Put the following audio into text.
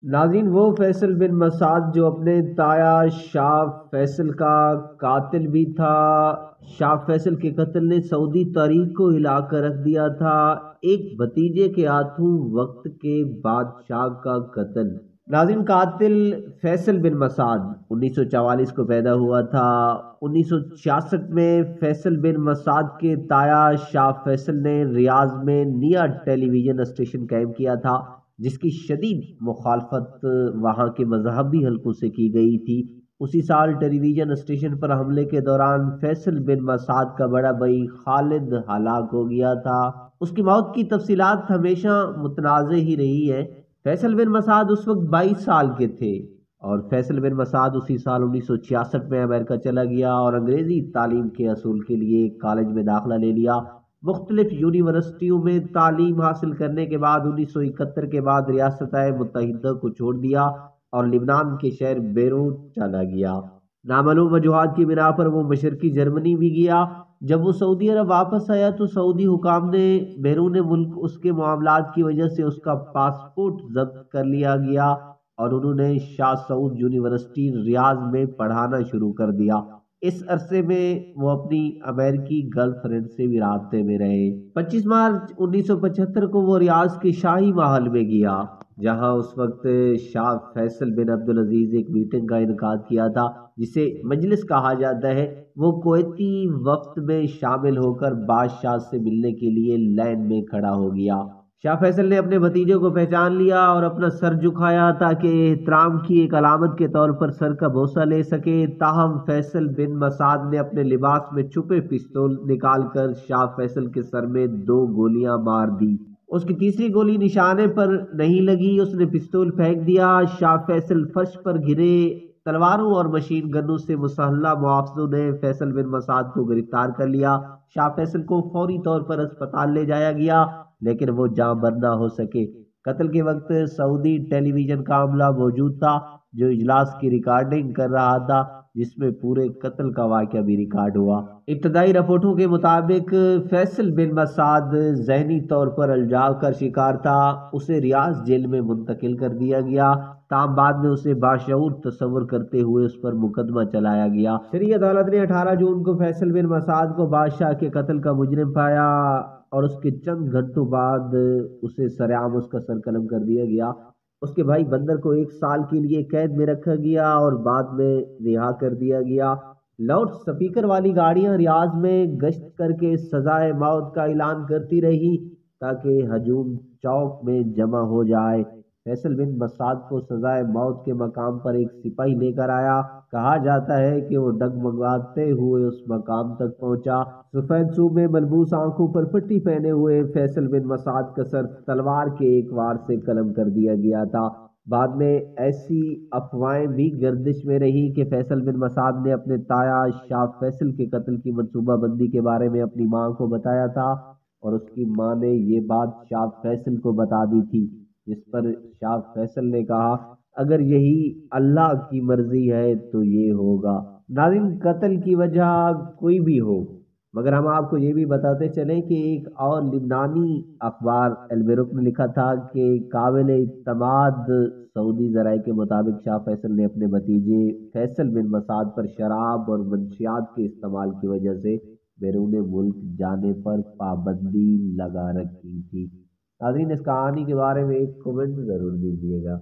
ناظرین، وہ فیصل بن مسعود جو اپنے تایا شاہ فیصل کا قاتل بھی تھا، شاہ فیصل کے قتل نے سعودی تاریخ کو ہلا کر رکھ دیا تھا۔ ایک بھتیجے کے ہاتھوں وقت کے بادشاہ کا قتل۔ ناظرین، قاتل فیصل بن مسعود 1944 کو پیدا ہوا تھا۔ 1966 میں فیصل بن مسعود کے تایا شاہ فیصل نے ریاض میں نیا ٹیلی ویژن اسٹیشن قائم کیا تھا، جس کی شدید مخالفت وہاں کے مذہبی حلقوں سے کی گئی تھی۔ اسی سال ٹیلی ویژن اسٹیشن پر حملے کے دوران فیصل بن مسعود کا بڑا بھائی خالد ہلاک ہو گیا تھا۔ اس کی موت کی تفصیلات ہمیشہ متنازع ہی رہی ہے۔ فیصل بن مسعود اس وقت 22 سال کے تھے اور فیصل بن مسعود اسی سال 1966 میں امریکہ چلا گیا اور انگریزی تعلیم کے حصول کے لیے کالج میں داخلہ لے لیا۔ مختلف یونیورسٹیوں میں تعلیم حاصل کرنے کے بعد 1971 کے بعد ریاستہائے متحدہ کو چھوڑ دیا اور لبنان کے شہر بیروت چلا گیا۔ نامعلوم وجوہات کی بنا پر وہ مشرقی جرمنی بھی گیا۔ جب وہ سعودی عرب واپس آیا تو سعودی حکام نے بیرون ملک اس کے معاملات کی وجہ سے اس کا پاسپورٹ ضبط کر لیا گیا اور انہوں نے شاہ سعود یونیورسٹی ریاض میں پڑھانا شروع کر دیا۔ اس عرصے میں وہ اپنی امریکی گرل فرینڈ سے بھی رابطے میں رہے۔ 25 مارچ 1975 کو وہ ریاض کے شاہی محل میں گیا، جہاں اس وقت شاہ فیصل بن عبدالعزیز ایک میٹنگ کا انعقاد کیا تھا جسے مجلس کہا جاتا ہے۔ وہ کویتی وفد میں شامل ہو کر بادشاہ سے ملنے کے لیے لائن میں کھڑا ہو گیا۔ شاہ فیصل نے اپنے بھتیجے کو پہچان لیا اور اپنا سر جھکایا تاکہ احترام کی ایک علامت کے طور پر سر کا بوسہ لے سکے۔ تاہم فیصل بن مسعود نے اپنے لباس میں چھپے پستول نکال کر شاہ فیصل کے سر میں 2 گولیاں مار دی۔ اس کی تیسری گولی نشانے پر نہیں لگی، اس نے پستول پھینک دیا۔ شاہ فیصل فرش پر گرے۔ تلواروں اور مشین گنوں سے مسلح محافظوں نے فیصل بن مسعود کو گرفتار کر لیا۔ شاہ فیصل کو فوری طور پر اسپتال لے جایا گیا لیکن وہ جاں بر نہ ہو سکے۔ قتل کے وقت سعودی ٹیلی ویژن کا عملہ موجود تھا جو اجلاس کی ریکارڈنگ کر رہا تھا، جس میں پورے قتل کا واقعہ بھی ریکارڈ ہوا۔ ابتدائی رپورٹوں کے مطابق فیصل بن مسعود ذہنی طور پر الجھاؤ کا شکار تھا۔ اسے ریاض جیل میں منتقل کر دیا گیا، تاہم بعد میں اسے باشعور تصور کرتے ہوئے اس پر مقدمہ چلایا گیا۔ شرعی عدالت نے 18 جون کو فیصل بن مسعود کو بادشاہ کے قتل کا مجرم پایا اور اس کے چند گھنٹوں بعد اسے سرعام اس کا سر قلم کر دیا گیا۔ اس کے بھائی بندر کو 1 سال کے لیے قید میں رکھا گیا اور بعد میں رہا کر دیا گیا۔ لاؤڈ سپیکر والی گاڑیاں ریاض میں گشت کر کے سزائے موت کا اعلان کرتی رہی تاکہ ہجوم چوک میں جمع ہو جائے۔ فیصل بن مسعود کو سزائے موت کے مقام پر ایک سپاہی لے کر آیا۔ کہا جاتا ہے کہ وہ ڈگمگاتے ہوئے اس مقام تک پہنچا۔ سفید سوٹ میں ملبوس، آنکھوں پر پٹی پہنے ہوئے فیصل بن مسعود کا سر تلوار کے ایک وار سے قلم کر دیا گیا تھا۔ بعد میں ایسی افواہیں بھی گردش میں رہی کہ فیصل بن مسعود نے اپنے تایا شاہ فیصل کے قتل کی منصوبہ بندی کے بارے میں اپنی ماں کو بتایا تھا اور اس کی ماں نے یہ بات شاہ فیصل کو بتا دی تھی، جس پر شاہ فیصل نے کہا اگر یہی اللہ کی مرضی ہے تو یہ ہوگا۔ ناظرین، قتل کی وجہ کوئی بھی ہو مگر ہم آپ کو یہ بھی بتاتے چلیں کہ ایک اور لبنانی اخبار البیرق نے لکھا تھا کہ قابل اعتماد سعودی ذرائع کے مطابق شاہ فیصل نے اپنے بھتیجے فیصل بن مسعود پر شراب اور منشیات کے استعمال کی وجہ سے بیرون ملک جانے پر پابندی لگا رکھی تھی۔ ناظرین، اس کہانی کے بارے میں ایک کمنٹ ضرور دیجیے گا۔